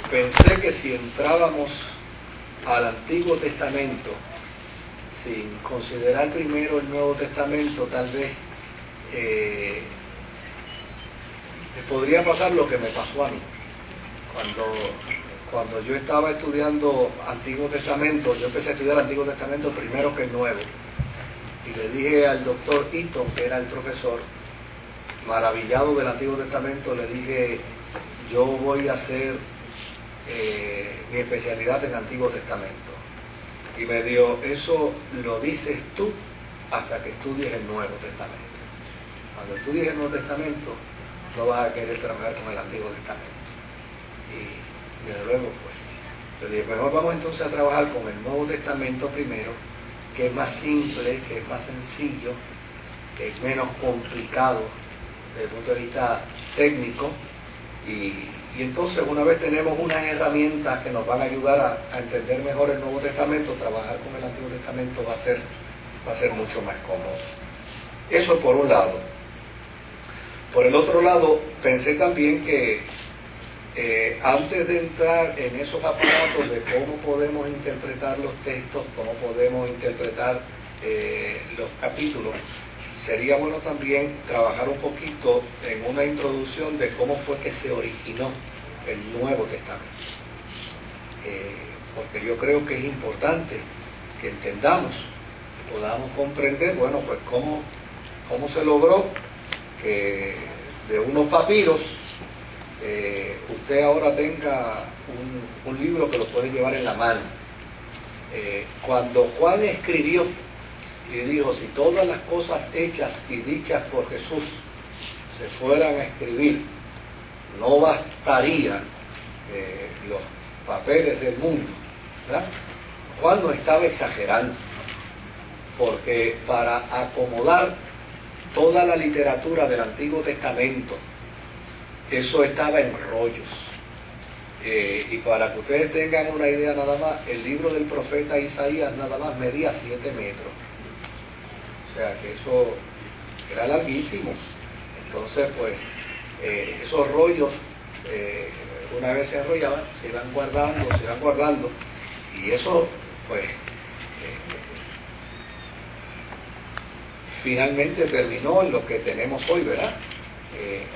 pensé que si entrábamos al Antiguo Testamento sin considerar primero el Nuevo Testamento, tal vez podría pasar lo que me pasó a mí. Cuando yo estaba estudiando Antiguo Testamento, yo empecé a estudiar Antiguo Testamento primero que el Nuevo. Y le dije al doctor Eaton, que era el profesor, maravillado del Antiguo Testamento, le dije, yo voy a hacer mi especialidad en Antiguo Testamento. Y me dijo, eso lo dices tú hasta que estudies el Nuevo Testamento. Cuando estudies el Nuevo Testamento, no vas a querer trabajar con el Antiguo Testamento. Y desde luego, pues, yo dije, mejor vamos entonces a trabajar con el Nuevo Testamento primero, que es más simple, que es más sencillo, que es menos complicado desde el punto de vista técnico, y entonces una vez tenemos unas herramientas que nos van a ayudar a entender mejor el Nuevo Testamento, trabajar con el Antiguo Testamento va a ser mucho más cómodo. Eso por un lado. Por el otro lado, pensé también que antes de entrar en esos aparatos de cómo podemos interpretar los textos, cómo podemos interpretar los capítulos, sería bueno también trabajar un poquito en una introducción de cómo fue que se originó el Nuevo Testamento. Porque yo creo que es importante que entendamos, que podamos comprender, bueno, pues cómo se logró que de unos papiros usted ahora tenga un libro que lo puede llevar en la mano. Cuando Juan escribió y dijo, si todas las cosas hechas y dichas por Jesús se fueran a escribir, no bastarían los papeles del mundo, ¿verdad? Juan no estaba exagerando, porque para acomodar toda la literatura del Antiguo Testamento, eso estaba en rollos. Y para que ustedes tengan una idea nada más, el libro del profeta Isaías nada más medía 7 metros. O sea que eso era larguísimo. Entonces, pues, esos rollos, una vez se enrollaban, se iban guardando, y eso, pues, finalmente terminó en lo que tenemos hoy, ¿verdad?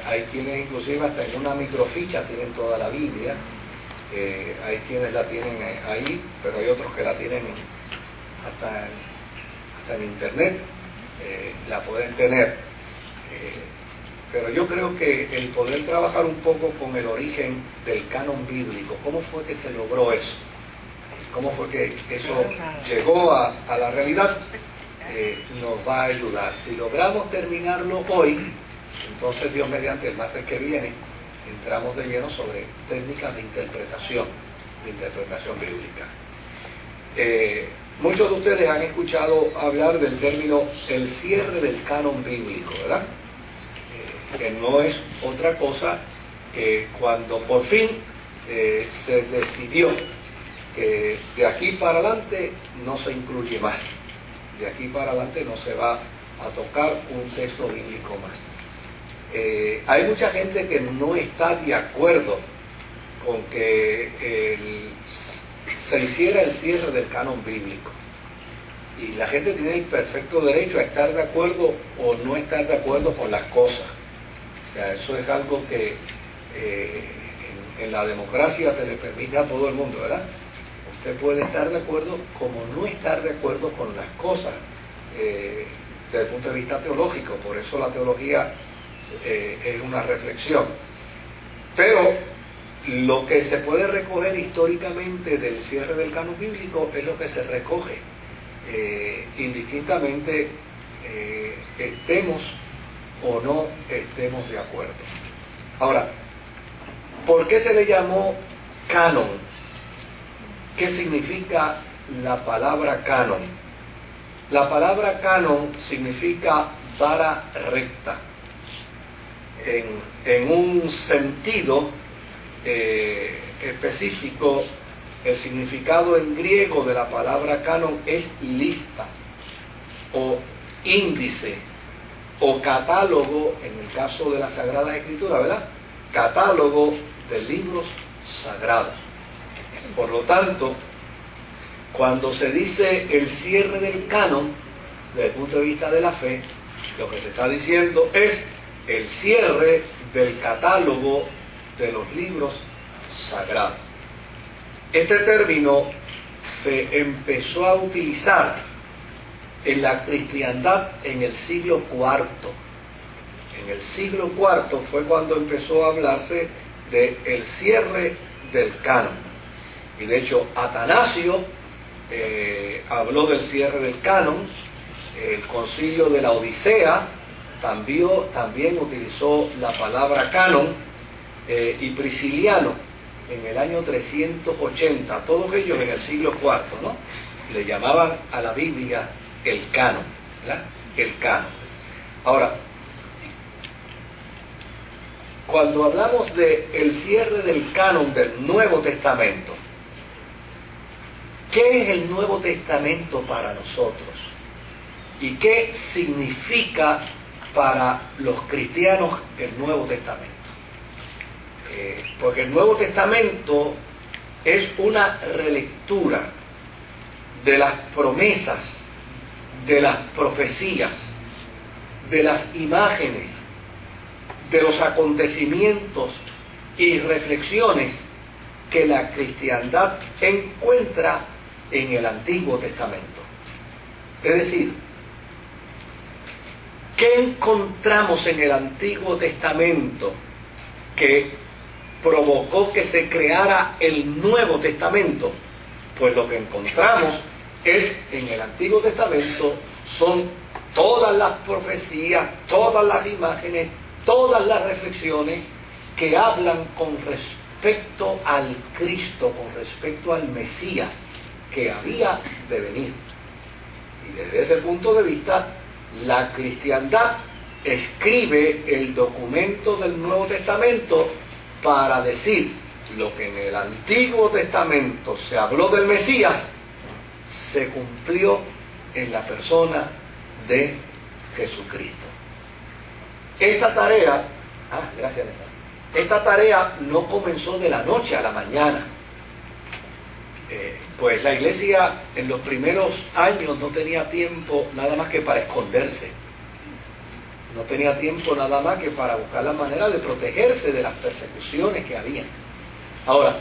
Hay quienes inclusive hasta en una microficha tienen toda la Biblia, hay quienes la tienen ahí, pero hay otros que la tienen hasta en internet, la pueden tener. Pero yo creo que el poder trabajar un poco con el origen del canon bíblico, cómo fue que se logró eso, cómo fue que eso llegó a la realidad, nos va a ayudar. Si logramos terminarlo hoy, entonces Dios mediante el martes que viene entramos de lleno sobre técnicas de interpretación bíblica. Muchos de ustedes han escuchado hablar del término el cierre del canon bíblico, ¿verdad? Que no es otra cosa que cuando por fin se decidió que de aquí para adelante no se incluye más, de aquí para adelante no se va a tocar un texto bíblico más. Hay mucha gente que no está de acuerdo con que se hiciera el cierre del canon bíblico, y la gente tiene el perfecto derecho a estar de acuerdo o no estar de acuerdo con las cosas. O sea, eso es algo que en la democracia se le permite a todo el mundo, ¿verdad? Usted puede estar de acuerdo como no estar de acuerdo con las cosas desde el punto de vista teológico. Por eso la teología es una reflexión. Pero lo que se puede recoger históricamente del cierre del canon bíblico es lo que se recoge, indistintamente estemos o no estemos de acuerdo. Ahora, ¿por qué se le llamó canon? ¿Qué significa la palabra canon? La palabra canon significa vara recta. En un sentido específico, el significado en griego de la palabra canon es lista o índice o catálogo, en el caso de la Sagrada Escritura, ¿verdad? Catálogo de libros sagrados. Por lo tanto, cuando se dice el cierre del canon, desde el punto de vista de la fe, lo que se está diciendo es el cierre del catálogo de los libros sagrados. Este término se empezó a utilizar en la cristiandad en el siglo IV. En el siglo IV fue cuando empezó a hablarse del cierre del canon. Y de hecho, Atanasio habló del cierre del canon. El concilio de la Odisea también utilizó la palabra canon, y Prisciliano en el año 380, todos ellos en el siglo IV, ¿no? Le llamaban a la Biblia el canon, ¿verdad? El canon. Ahora, cuando hablamos del cierre del canon del Nuevo Testamento, ¿qué es el Nuevo Testamento para nosotros? ¿Y qué significa para los cristianos el Nuevo Testamento? Porque el Nuevo Testamento es una relectura de las promesas, de las profecías, de las imágenes, de los acontecimientos y reflexiones que la cristiandad encuentra en el Antiguo Testamento. Es decir, ¿qué encontramos en el Antiguo Testamento que provocó que se creara el Nuevo Testamento? Pues lo que encontramos es, en el Antiguo Testamento, son todas las profecías, todas las imágenes, todas las reflexiones que hablan con respecto al Cristo, con respecto al Mesías que había de venir. Y desde ese punto de vista, la cristiandad escribe el documento del Nuevo Testamento para decir lo que en el Antiguo Testamento se habló del Mesías, se cumplió en la persona de Jesucristo. Esta tarea, gracias Néstor, esta tarea no comenzó de la noche a la mañana. Pues la iglesia en los primeros años no tenía tiempo nada más que para esconderse. No tenía tiempo nada más que para buscar la manera de protegerse de las persecuciones que había. Ahora,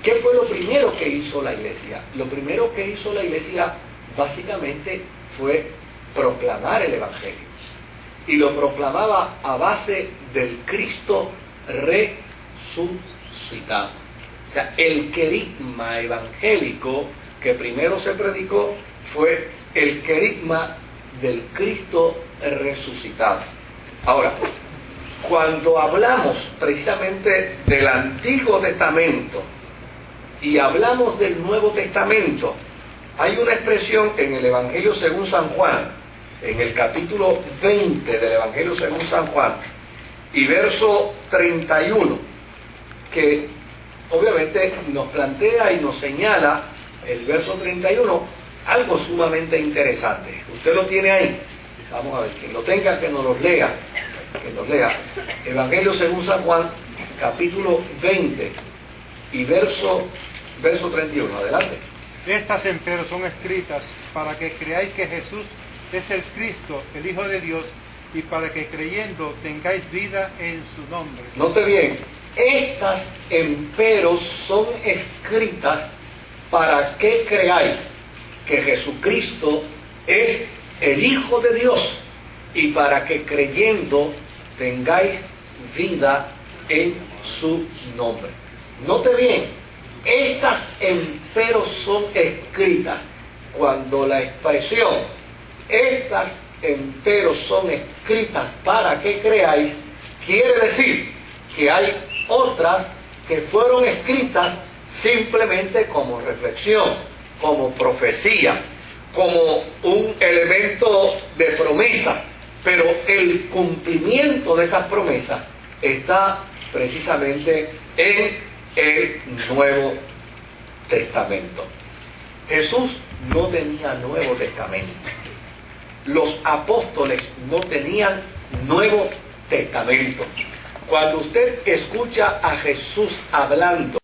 ¿qué fue lo primero que hizo la iglesia? Lo primero que hizo la iglesia básicamente fue proclamar el Evangelio. Y lo proclamaba a base del Cristo resucitado. O sea, el querigma evangélico que primero se predicó fue el querigma del Cristo resucitado. Ahora, cuando hablamos precisamente del Antiguo Testamento y hablamos del Nuevo Testamento, hay una expresión en el Evangelio según San Juan, en el capítulo 20 del Evangelio según San Juan, y verso 31, que obviamente nos plantea y nos señala el verso 31 algo sumamente interesante. Usted lo tiene ahí. Vamos a ver, quien lo tenga, que nos lo lea. Que nos lea. Evangelio según San Juan, capítulo 20 y verso 31. Adelante. Estas empero son escritas para que creáis que Jesús es el Cristo, el Hijo de Dios, y para que creyendo tengáis vida en su nombre. Note bien, estas emperos son escritas para que creáis que Jesucristo es el Hijo de Dios y para que creyendo tengáis vida en su nombre. Note bien, estas emperos son escritas. Cuando la expresión estas emperos son escritas para que creáis, quiere decir que hay otras que fueron escritas simplemente como reflexión, como profecía, como un elemento de promesa, pero el cumplimiento de esas promesas está precisamente en el Nuevo Testamento. Jesús no tenía Nuevo Testamento. Los apóstoles no tenían Nuevo Testamento. Cuando usted escucha a Jesús hablando